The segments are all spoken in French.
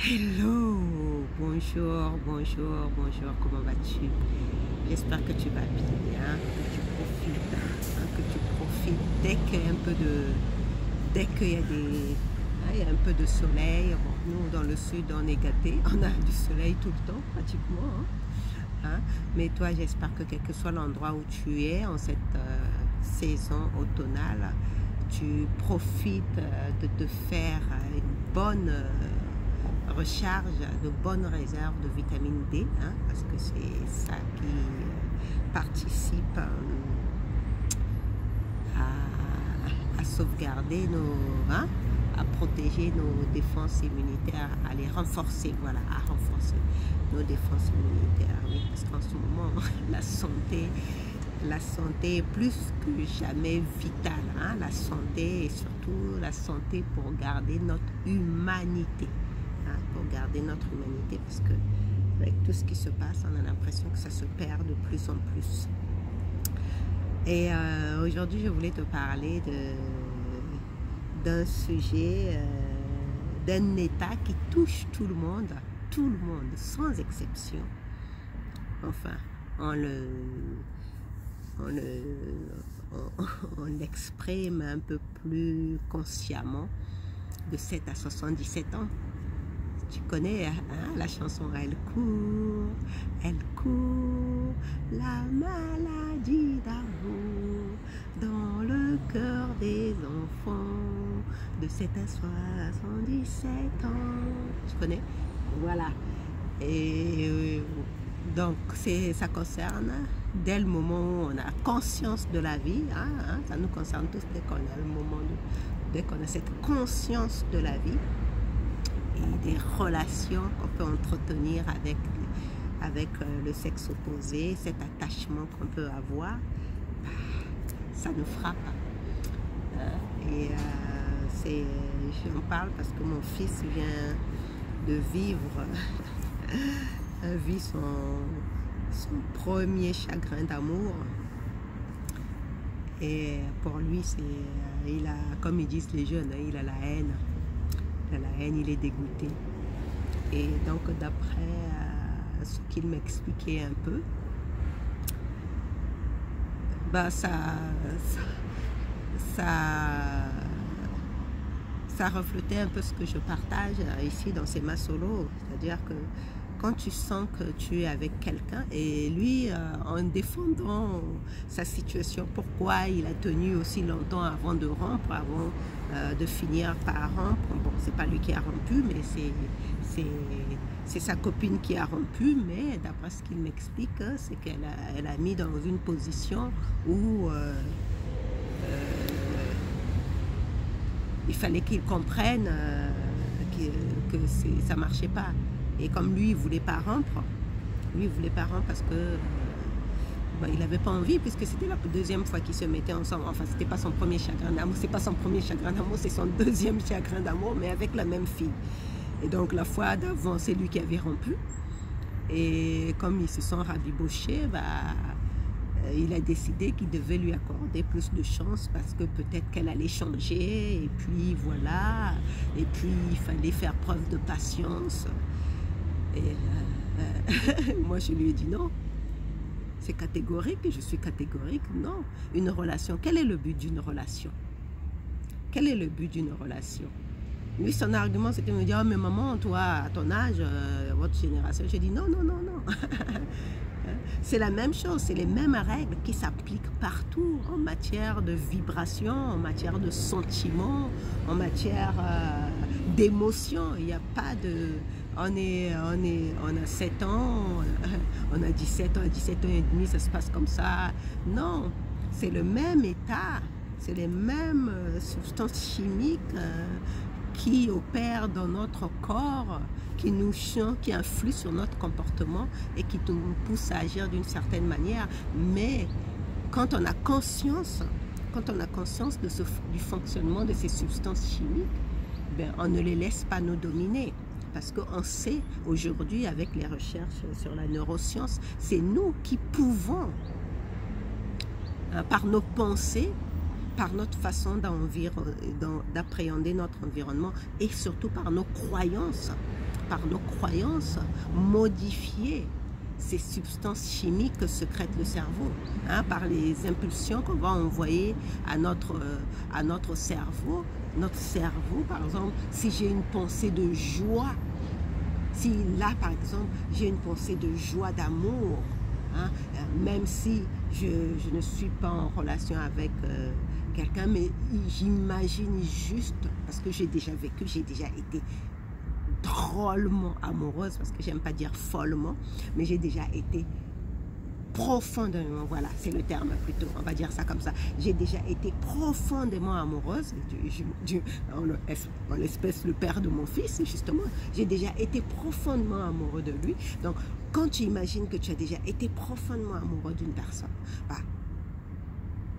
Hello, bonjour, bonjour, bonjour, comment vas-tu? J'espère que tu vas bien, que tu profites dès qu'il y a un peu de, dès qu'il y a il y a un peu de soleil. Bon, nous dans le sud on est gâtés, on a du soleil tout le temps pratiquement, hein. Mais toi, j'espère que quel que soit l'endroit où tu es en cette saison automnale, tu profites de te faire une bonne recharge, de bonnes réserves de vitamine D, hein, parce que c'est ça qui participe à sauvegarder à protéger nos défenses immunitaires, à les renforcer, voilà, à renforcer nos défenses immunitaires, oui, parce qu'en ce moment, la santé est plus que jamais vitale, hein, la santé et surtout la santé pour garder notre humanité, hein, pour garder notre humanité, parce que avec tout ce qui se passe, on a l'impression que ça se perd de plus en plus. Et aujourd'hui, je voulais te parler d'un sujet, d'un état qui touche tout le monde, sans exception. Enfin, on l'exprime un peu plus consciemment de 7 à 77 ans. Tu connais, hein, la chanson Elle court, la maladie d'amour dans le cœur des enfants de 7 à 77 ans. Tu connais? Voilà. Et donc, ça concerne dès le moment où on a conscience de la vie, hein, ça nous concerne tous dès qu'on a le moment, dès qu'on a cette conscience de la vie, et des relations qu'on peut entretenir avec le sexe opposé, cet attachement qu'on peut avoir, ça nous frappe. Et j'en parle parce que mon fils vient de vivre son premier chagrin d'amour. Et pour lui, il a, comme ils disent les jeunes, il a la haine. Il est dégoûté. Et donc, d'après ce qu'il m'expliquait un peu, bah ça reflétait un peu ce que je partage ici dans ces Masolo. C'est-à-dire que quand tu sens que tu es avec quelqu'un, et lui, en défendant sa situation, pourquoi il a tenu aussi longtemps avant de rompre, avant de finir par rompre. Bon, c'est pas lui qui a rompu, mais c'est sa copine qui a rompu, mais d'après ce qu'il m'explique, c'est qu'elle a mis dans une position où il fallait qu'il comprenne que ça marchait pas. Et comme lui, il voulait pas rompre, parce que il n'avait pas envie, puisque c'était la deuxième fois qu'ils se mettaient ensemble. Enfin, c'était pas son premier chagrin d'amour, c'est pas son premier chagrin d'amour, c'est son deuxième chagrin d'amour, mais avec la même fille. Et donc la fois d'avant, c'est lui qui avait rompu. Et comme ils se sont rabibochés, il a décidé qu'il devait lui accorder plus de chance parce que peut-être qu'elle allait changer. Et puis voilà. Et puis il fallait faire preuve de patience. Et moi, je lui ai dit non. C'est catégorique, je suis catégorique, non. Une relation, quel est le but d'une relation? Quel est le but d'une relation? Lui, son argument, c'était de me dire, oh, mais maman, toi, à ton âge, votre génération, j'ai dit, non, non, non, non. C'est la même chose, c'est les mêmes règles qui s'appliquent partout en matière de vibration, en matière de sentiments, en matière d'émotion. Il n'y a pas de... On a 7 ans, on a 17 ans, 17 ans et demi, ça se passe comme ça. Non, c'est le même état, c'est les mêmes substances chimiques qui opèrent dans notre corps, qui nous chantent, qui influent sur notre comportement et qui nous poussent à agir d'une certaine manière. Mais quand on a conscience, du fonctionnement de ces substances chimiques, on ne les laisse pas nous dominer. Parce qu'on sait aujourd'hui, avec les recherches sur la neuroscience, c'est nous qui pouvons, par nos pensées, par notre façon d'appréhender notre environnement et surtout par nos croyances, par nos croyances, modifier ces substances chimiques que secrète le cerveau, hein, par les impulsions qu'on va envoyer à notre cerveau. Notre cerveau, par exemple, si j'ai une pensée de joie, si là, par exemple, j'ai une pensée de joie, d'amour, hein, même si je ne suis pas en relation avec quelqu'un, mais j'imagine juste, parce que j'ai déjà vécu, j'ai déjà été drôlement amoureuse, parce que j'aime pas dire follement, mais j'ai déjà été profondément, voilà, c'est le terme plutôt, on va dire ça comme ça, j'ai déjà été profondément amoureuse, en l'espèce le père de mon fils, justement, j'ai déjà été profondément amoureux de lui. Donc, quand tu imagines que tu as déjà été profondément amoureux d'une personne, bah,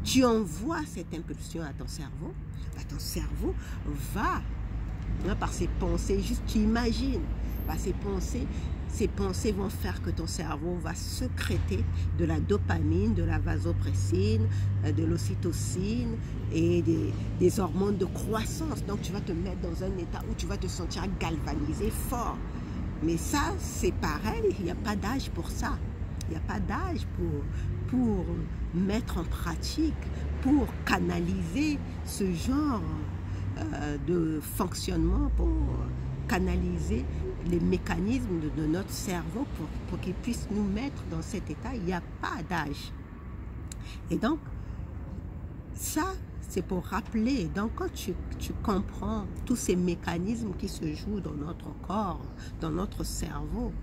tu envoies cette impulsion à ton cerveau, bah, ton cerveau va, hein, par ses pensées, juste tu imagines, bah, ces pensées vont faire que ton cerveau va sécréter de la dopamine, de la vasopressine, de l'ocytocine et des hormones de croissance. Donc tu vas te mettre dans un état où tu vas te sentir galvanisé, fort. Mais ça, c'est pareil, il n'y a pas d'âge pour ça. Il n'y a pas d'âge pour mettre en pratique, pour canaliser ce genre de fonctionnement, pour canaliser les mécanismes de notre cerveau pour qu'ils puissent nous mettre dans cet état. Il n'y a pas d'âge. Et donc, ça, c'est pour rappeler. Donc, quand tu comprends tous ces mécanismes qui se jouent dans notre corps, dans notre cerveau,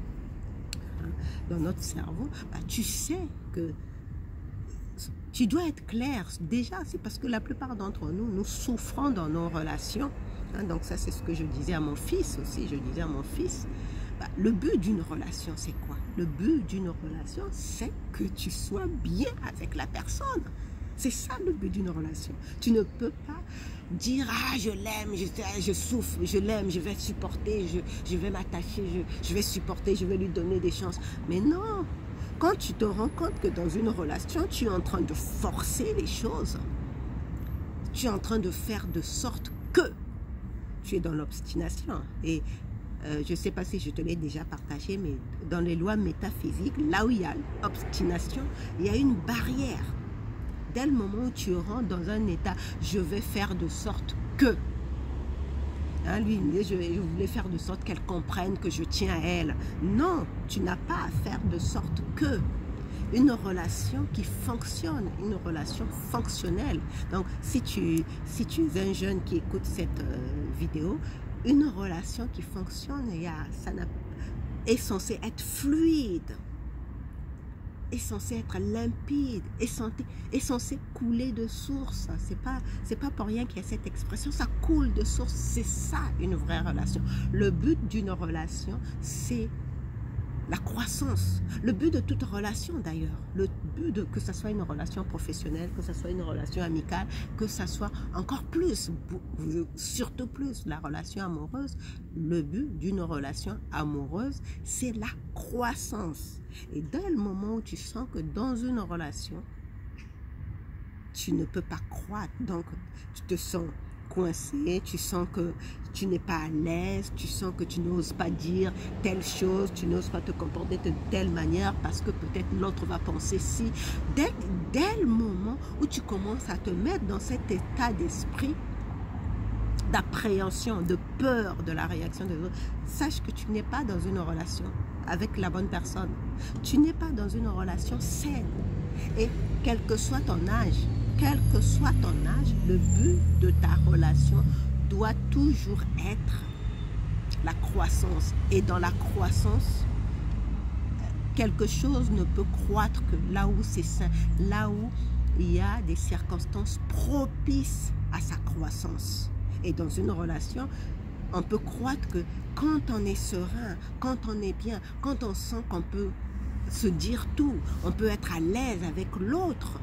hein, bah, tu sais que tu dois être clair. Déjà, c'est parce que la plupart d'entre nous, nous souffrons dans nos relations. Hein, donc ça, c'est ce que je disais à mon fils aussi. Je disais à mon fils, bah, le but d'une relation, c'est quoi? Le but d'une relation, c'est que tu sois bien avec la personne. C'est ça le but d'une relation. Tu ne peux pas dire, ah, je l'aime, je souffre, je l'aime, je vais supporter, je vais m'attacher, je vais supporter, je vais lui donner des chances. Mais non, quand tu te rends compte que dans une relation, tu es en train de forcer les choses, tu es en train de faire de sorte que tu es dans l'obstination. Et je ne sais pas si je te l'ai déjà partagé, mais dans les lois métaphysiques, là où il y a l'obstination, il y a une barrière. Dès le moment où tu rentres dans un état, je vais faire de sorte que, hein, lui, il me dit, je voulais faire de sorte qu'elle comprenne que je tiens à elle. Non, tu n'as pas à faire de sorte que. Une relation qui fonctionne, une relation fonctionnelle. Donc, si tu es un jeune qui écoute cette vidéo, une relation qui fonctionne, ça est censé être fluide, est censé être limpide, est censé couler de source. C'est pas pour rien qu'il y a cette expression, ça coule de source. C'est ça une vraie relation. Le but d'une relation, c'est la croissance. Le but de toute relation d'ailleurs, le but que ce soit une relation professionnelle, que ce soit une relation amicale, que ce soit encore plus, surtout plus la relation amoureuse, le but d'une relation amoureuse, c'est la croissance. Et dès le moment où tu sens que dans une relation, tu ne peux pas croître, donc tu te sens coincé, tu sens que tu n'es pas à l'aise, tu sens que tu n'oses pas dire telle chose, tu n'oses pas te comporter de telle manière parce que peut-être l'autre va penser si. Dès le moment où tu commences à te mettre dans cet état d'esprit d'appréhension, de peur de la réaction des autres, sache que tu n'es pas dans une relation avec la bonne personne. Tu n'es pas dans une relation saine. Et quel que soit ton âge, le but de ta relation doit toujours être la croissance. Et dans la croissance, quelque chose ne peut croître que là où c'est sain, là où il y a des circonstances propices à sa croissance. Et dans une relation, on peut croître que quand on est serein, quand on est bien, quand on sent qu'on peut se dire tout, on peut être à l'aise avec l'autre.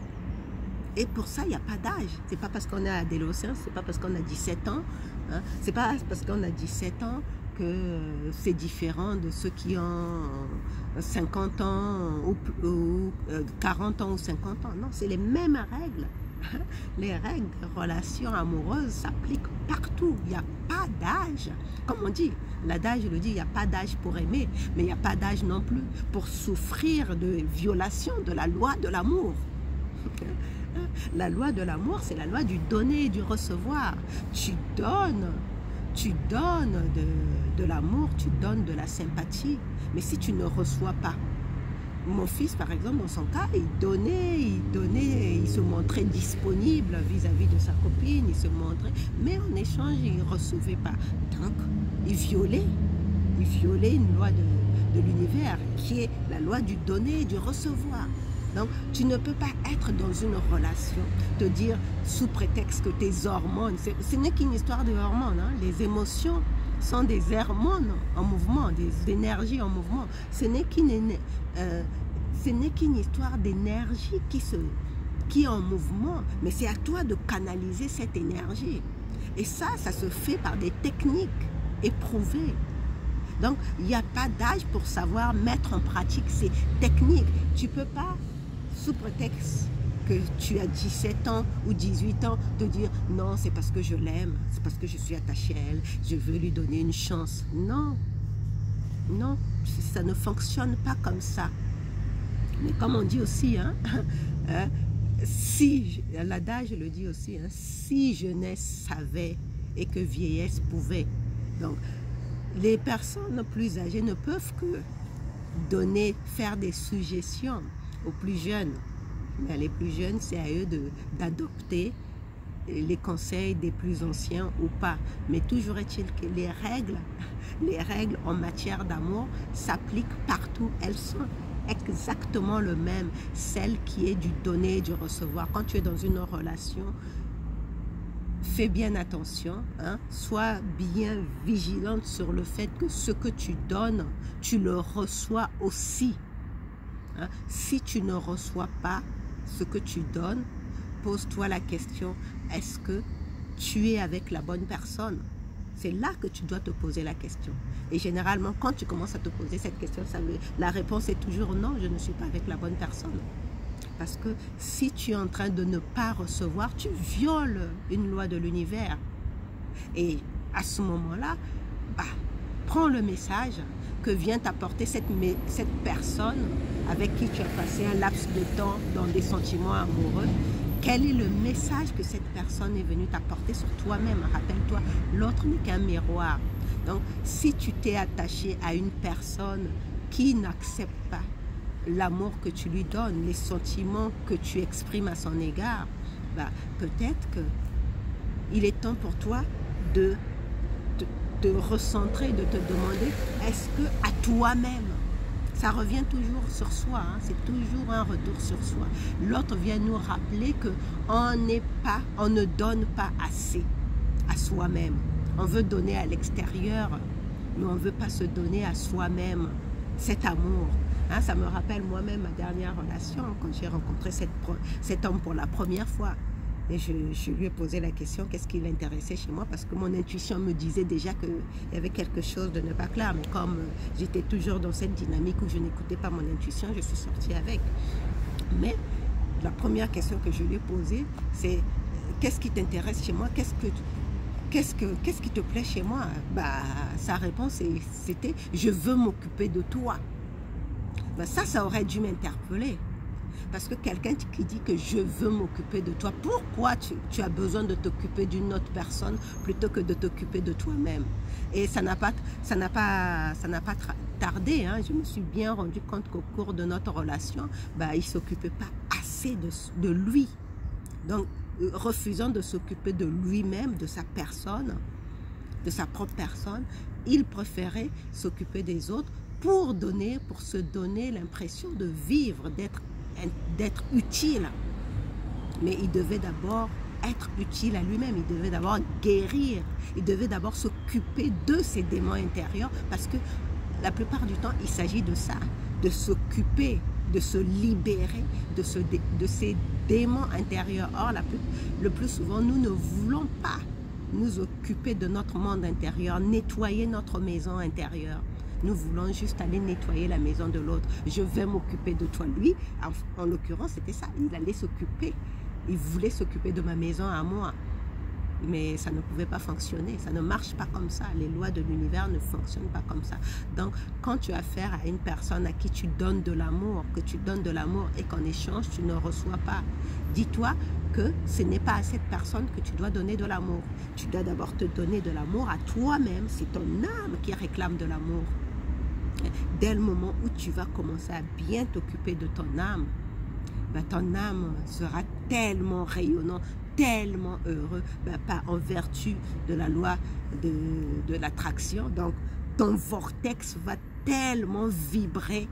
Et pour ça, il n'y a pas d'âge. C'est pas parce qu'on est adolescent, c'est pas parce qu'on a 17 ans, hein, c'est pas parce qu'on a 17 ans que c'est différent de ceux qui ont 50 ans ou 40 ans ou 50 ans. Non, c'est les mêmes règles. Les règles de relations amoureuses s'appliquent partout. Il n'y a pas d'âge. Comme on dit, l'adage le dit, il n'y a pas d'âge pour aimer, mais il n'y a pas d'âge non plus pour souffrir de violation de la loi de l'amour. La loi de l'amour, c'est la loi du donner et du recevoir. Tu donnes de l'amour, tu donnes de la sympathie. Mais si tu ne reçois pas, mon fils, par exemple, dans son cas, il donnait, il se montrait disponible vis-à-vis de sa copine, il se montrait, mais en échange, il ne recevait pas. Donc, il violait une loi de l'univers, qui est la loi du donner et du recevoir. Donc, tu ne peux pas être dans une relation, te dire, sous prétexte que tes hormones, ce n'est qu'une histoire de hormones, hein, les émotions sont des hormones en mouvement, des énergies en mouvement. Ce n'est qu'une histoire d'énergie qui est en mouvement, mais c'est à toi de canaliser cette énergie. Et ça se fait par des techniques éprouvées. Donc, il n'y a pas d'âge pour savoir mettre en pratique ces techniques. Tu ne peux pas, sous prétexte que tu as 17 ans ou 18 ans, te dire non, c'est parce que je l'aime, c'est parce que je suis attachée à elle, je veux lui donner une chance. Non, non, ça ne fonctionne pas comme ça. Mais comme on dit aussi, hein, si, l'adage le dit aussi, hein, si jeunesse savait et que vieillesse pouvait. Donc, les personnes plus âgées ne peuvent que faire des suggestions aux plus jeunes. Mais les plus jeunes, c'est à eux d'adopter les conseils des plus anciens ou pas. Mais toujours est-il que les règles en matière d'amour s'appliquent partout. Elles sont exactement le même. Celle qui est du donner et du recevoir. Quand tu es dans une relation, fais bien attention, hein? Sois bien vigilante sur le fait que ce que tu donnes, tu le reçois aussi. Hein? Si tu ne reçois pas ce que tu donnes, pose-toi la question, est-ce que tu es avec la bonne personne? C'est là que tu dois te poser la question. Et généralement, quand tu commences à te poser cette question, la réponse est toujours non, je ne suis pas avec la bonne personne. Parce que si tu es en train de ne pas recevoir, tu violes une loi de l'univers. Et à ce moment-là, prends le message que vient t'apporter cette personne avec qui tu as passé un laps de temps dans des sentiments amoureux. Quel est le message que cette personne est venue t'apporter sur toi-même? Rappelle-toi, l'autre n'est qu'un miroir. Donc, si tu t'es attaché à une personne qui n'accepte pas l'amour que tu lui donnes, les sentiments que tu exprimes à son égard, peut-être qu'il est temps pour toi de recentrer, de te demander, est-ce que à toi-même, ça revient toujours sur soi, hein, c'est toujours un retour sur soi. L'autre vient nous rappeler qu'on ne donne pas assez à soi-même. On veut donner à l'extérieur, mais on ne veut pas se donner à soi-même cet amour. Hein, ça me rappelle moi-même ma dernière relation, quand j'ai rencontré cet homme pour la première fois. Et je lui ai posé la question, qu'est-ce qui l'intéressait chez moi? Parce que mon intuition me disait déjà qu'il y avait quelque chose de ne pas clair. Mais comme j'étais toujours dans cette dynamique où je n'écoutais pas mon intuition, je suis sortie avec. Mais la première question que je lui ai posée, c'est qu'est-ce qui t'intéresse chez moi? Qu'est-ce qui te plaît chez moi? Sa réponse, c'était je veux m'occuper de toi. Ça aurait dû m'interpeller. Parce que quelqu'un qui dit que je veux m'occuper de toi, pourquoi tu as besoin de t'occuper d'une autre personne plutôt que de t'occuper de toi-même? Et ça n'a pas tardé, hein. Je me suis bien rendu compte qu'au cours de notre relation, il ne s'occupait pas assez de lui. Donc, refusant de s'occuper de lui-même, de sa personne, de sa propre personne, il préférait s'occuper des autres pour se donner l'impression de vivre, d'être utile. Mais il devait d'abord être utile à lui-même, il devait d'abord guérir, il devait d'abord s'occuper de ses démons intérieurs, parce que la plupart du temps, il s'agit de ça, de s'occuper, de se libérer de ces démons intérieurs. Or, le plus souvent, nous ne voulons pas nous occuper de notre monde intérieur, nettoyer notre maison intérieure. Nous voulons juste aller nettoyer la maison de l'autre. Je vais m'occuper de toi. Lui, en l'occurrence, c'était ça. Il allait s'occuper Il voulait s'occuper de ma maison à moi. Mais ça ne pouvait pas fonctionner, ça ne marche pas comme ça. Les lois de l'univers ne fonctionnent pas comme ça. Donc, quand tu as affaire à une personne à qui tu donnes de l'amour, que tu donnes de l'amour et qu'en échange, tu ne reçois pas, dis-toi que ce n'est pas à cette personne que tu dois donner de l'amour. Tu dois d'abord te donner de l'amour à toi-même. C'est ton âme qui réclame de l'amour. Dès le moment où tu vas commencer à bien t'occuper de ton âme, ben, ton âme sera tellement rayonnante, tellement heureux, ben, pas en vertu de la loi de l'attraction. Donc, ton vortex va tellement vibrer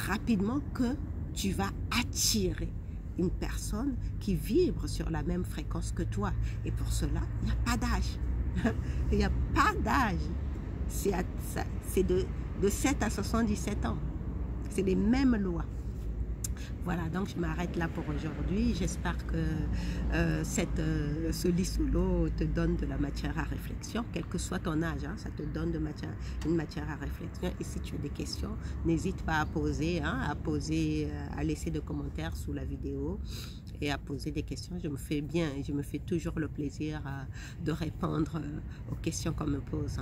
rapidement que tu vas attirer une personne qui vibre sur la même fréquence que toi. Et pour cela, il n'y a pas d'âge. Il n'y a pas d'âge. C'est de 7 à 77 ans. C'est les mêmes lois. Voilà, donc je m'arrête là pour aujourd'hui. J'espère que ce lit solo te donne de la matière à réflexion, quel que soit ton âge, hein, ça te donne une matière à réflexion. Et si tu as des questions, n'hésite pas à poser, hein, à laisser des commentaires sous la vidéo et à poser des questions. Je me fais toujours le plaisir de répondre aux questions qu'on me pose.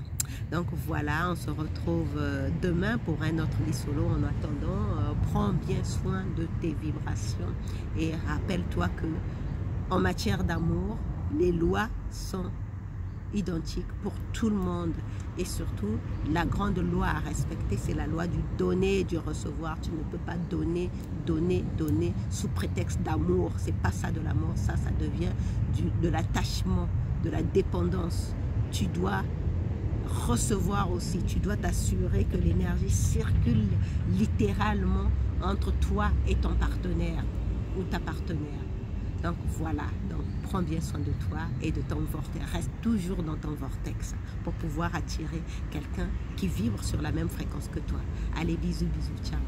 Donc voilà, on se retrouve demain pour un autre lit solo. En attendant, prends bien soin de tes vibrations et rappelle-toi que en matière d'amour, les lois sont identiques pour tout le monde et surtout la grande loi à respecter, c'est la loi du donner et du recevoir. Tu ne peux pas donner sous prétexte d'amour. C'est pas ça de l'amour, ça devient de l'attachement, de la dépendance. Tu dois recevoir aussi, tu dois t'assurer que l'énergie circule littéralement entre toi et ton partenaire ou ta partenaire. Donc voilà, donc prends bien soin de toi et de ton vortex. Reste toujours dans ton vortex pour pouvoir attirer quelqu'un qui vibre sur la même fréquence que toi. Allez, bisous, bisous, ciao.